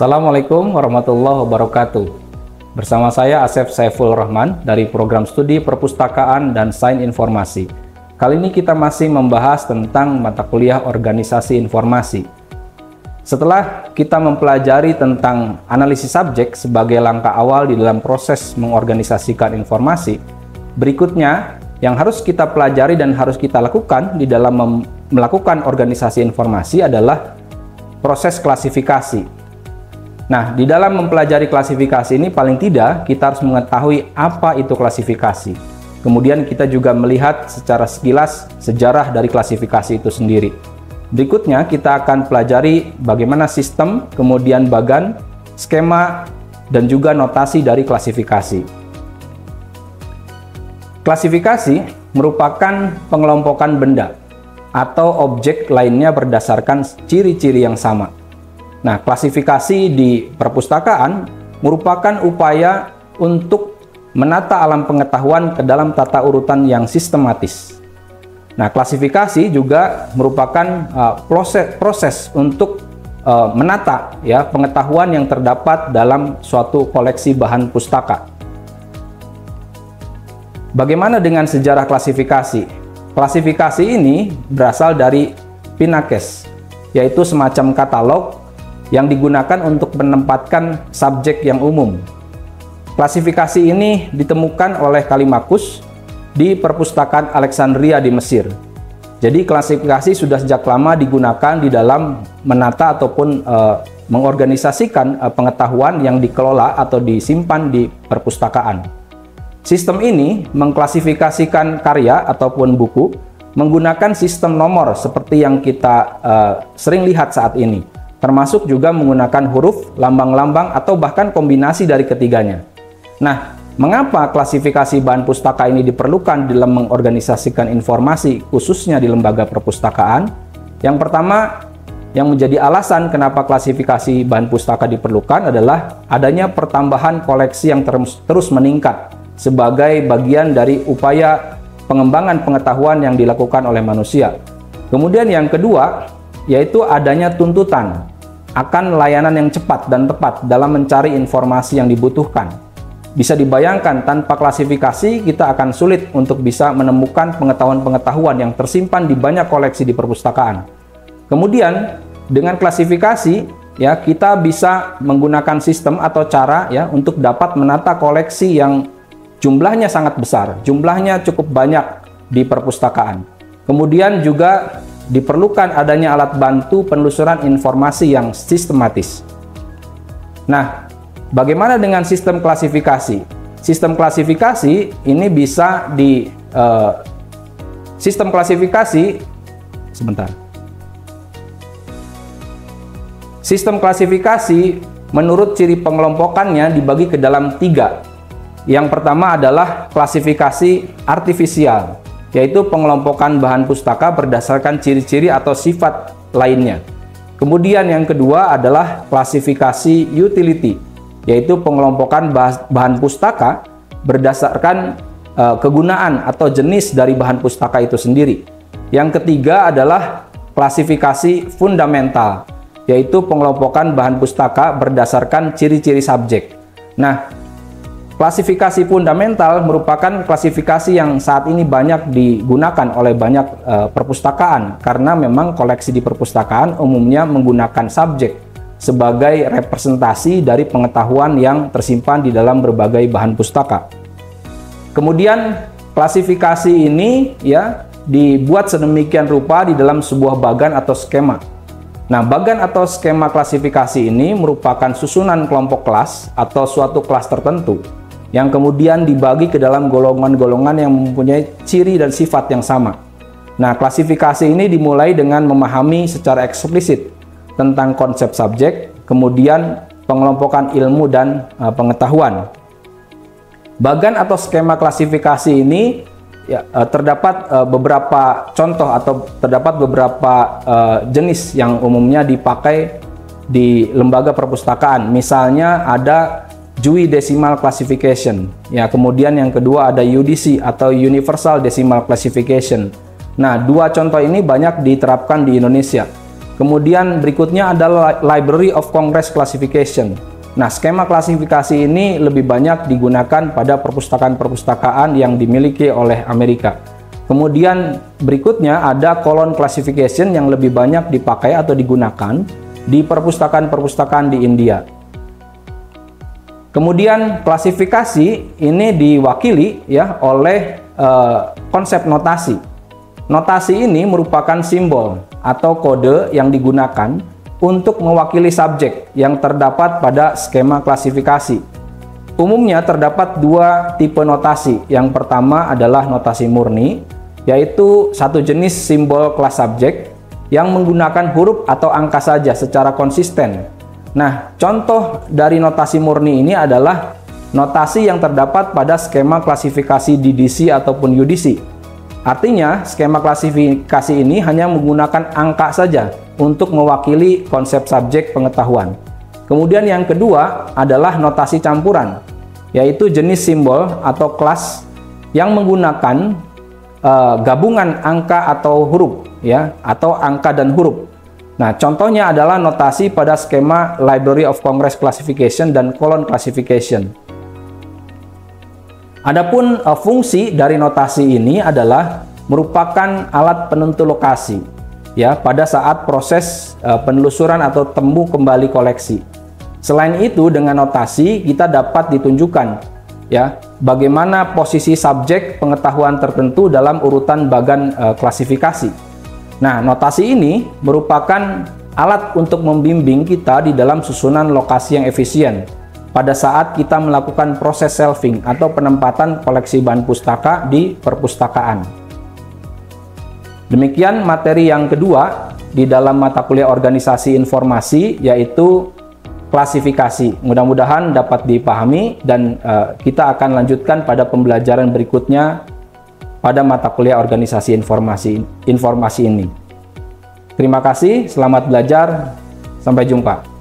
Assalamualaikum warahmatullahi wabarakatuh. Bersama saya Asef Saiful Rahman dari Program Studi Perpustakaan dan Sains Informasi. Kali ini kita masih membahas tentang mata kuliah Organisasi Informasi. Setelah kita mempelajari tentang analisis subjek sebagai langkah awal di dalam proses mengorganisasikan informasi, berikutnya yang harus kita pelajari dan harus kita lakukan di dalam melakukan organisasi informasi adalah proses klasifikasi. Nah, di dalam mempelajari klasifikasi ini paling tidak kita harus mengetahui apa itu klasifikasi. Kemudian kita juga melihat secara sekilas sejarah dari klasifikasi itu sendiri. Berikutnya kita akan pelajari bagaimana sistem, kemudian bagan, skema, dan juga notasi dari klasifikasi. Klasifikasi merupakan pengelompokan benda atau objek lainnya berdasarkan ciri-ciri yang sama. Nah, klasifikasi di perpustakaan merupakan upaya untuk menata alam pengetahuan ke dalam tata urutan yang sistematis. Nah, klasifikasi juga merupakan proses untuk menata pengetahuan yang terdapat dalam suatu koleksi bahan pustaka. Bagaimana dengan sejarah klasifikasi? Klasifikasi ini berasal dari Pinakes, yaitu semacam katalog yang digunakan untuk menempatkan subjek yang umum. Klasifikasi ini ditemukan oleh Kalimakus di perpustakaan Alexandria di Mesir. Jadi klasifikasi sudah sejak lama digunakan di dalam menata ataupun mengorganisasikan pengetahuan yang dikelola atau disimpan di perpustakaan. Sistem ini mengklasifikasikan karya ataupun buku menggunakan sistem nomor seperti yang kita sering lihat saat ini, termasuk juga menggunakan huruf, lambang-lambang, atau bahkan kombinasi dari ketiganya. Nah, mengapa klasifikasi bahan pustaka ini diperlukan dalam mengorganisasikan informasi, khususnya di lembaga perpustakaan? Yang pertama, yang menjadi alasan kenapa klasifikasi bahan pustaka diperlukan adalah adanya pertambahan koleksi yang terus meningkat sebagai bagian dari upaya pengembangan pengetahuan yang dilakukan oleh manusia. Kemudian yang kedua, yaitu adanya tuntutan akan layanan yang cepat dan tepat dalam mencari informasi yang dibutuhkan. Bisa dibayangkan tanpa klasifikasi kita akan sulit untuk bisa menemukan pengetahuan-pengetahuan yang tersimpan di banyak koleksi di perpustakaan. Kemudian dengan klasifikasi kita bisa menggunakan sistem atau cara untuk dapat menata koleksi yang jumlahnya sangat besar, jumlahnya cukup banyak di perpustakaan. Kemudian juga diperlukan adanya alat bantu penelusuran informasi yang sistematis. Nah, bagaimana dengan sistem klasifikasi? Sistem klasifikasi ini bisa sistem klasifikasi Sistem klasifikasi menurut ciri pengelompokannya dibagi ke dalam 3. Yang pertama adalah klasifikasi artifisial, yaitu pengelompokan bahan pustaka berdasarkan ciri-ciri atau sifat lainnya. Kemudian yang kedua adalah klasifikasi utility, yaitu pengelompokan bahan pustaka berdasarkan kegunaan atau jenis dari bahan pustaka itu sendiri. Yang ketiga adalah klasifikasi fundamental, yaitu pengelompokan bahan pustaka berdasarkan ciri-ciri subjek. Nah, klasifikasi fundamental merupakan klasifikasi yang saat ini banyak digunakan oleh banyak perpustakaan karena memang koleksi di perpustakaan umumnya menggunakan subjek sebagai representasi dari pengetahuan yang tersimpan di dalam berbagai bahan pustaka. Kemudian klasifikasi ini dibuat sedemikian rupa di dalam sebuah bagan atau skema. Nah, bagan atau skema klasifikasi ini merupakan susunan kelompok kelas atau suatu kelas tertentu yang kemudian dibagi ke dalam golongan-golongan yang mempunyai ciri dan sifat yang sama. Nah, klasifikasi ini dimulai dengan memahami secara eksplisit tentang konsep subjek, kemudian pengelompokan ilmu dan pengetahuan. Bagan atau skema klasifikasi ini terdapat beberapa contoh atau terdapat beberapa jenis yang umumnya dipakai di lembaga perpustakaan. Misalnya ada Dewey Decimal Classification. Kemudian yang kedua ada UDC atau Universal Decimal Classification. Nah, dua contoh ini banyak diterapkan di Indonesia. Kemudian berikutnya adalah Library of Congress Classification. Nah, skema klasifikasi ini lebih banyak digunakan pada perpustakaan-perpustakaan yang dimiliki oleh Amerika. Kemudian berikutnya ada Colon Classification yang lebih banyak dipakai atau digunakan di perpustakaan-perpustakaan di India. Kemudian klasifikasi ini diwakili ya oleh konsep notasi. Notasi ini merupakan simbol atau kode yang digunakan untuk mewakili subjek yang terdapat pada skema klasifikasi. Umumnya terdapat dua tipe notasi. Yang pertama adalah notasi murni, yaitu satu jenis simbol kelas subjek yang menggunakan huruf atau angka saja secara konsisten. Nah, contoh dari notasi murni ini adalah notasi yang terdapat pada skema klasifikasi DDC ataupun UDC. Artinya, skema klasifikasi ini hanya menggunakan angka saja untuk mewakili konsep subjek pengetahuan. Kemudian yang kedua adalah notasi campuran, yaitu jenis simbol atau kelas yang menggunakan gabungan angka atau huruf, ya, atau angka dan huruf. Nah, contohnya adalah notasi pada skema Library of Congress Classification dan Colon Classification. Adapun fungsi dari notasi ini adalah merupakan alat penentu lokasi ya pada saat proses penelusuran atau temu kembali koleksi. Selain itu, dengan notasi kita dapat ditunjukkan ya bagaimana posisi subjek pengetahuan tertentu dalam urutan bagan klasifikasi. Nah, notasi ini merupakan alat untuk membimbing kita di dalam susunan lokasi yang efisien pada saat kita melakukan proses shelving atau penempatan koleksi bahan pustaka di perpustakaan. Demikian materi yang kedua di dalam mata kuliah organisasi informasi, yaitu klasifikasi. Mudah-mudahan dapat dipahami dan kita akan lanjutkan pada pembelajaran berikutnya pada mata kuliah organisasi informasi ini. Terima kasih, selamat belajar, sampai jumpa.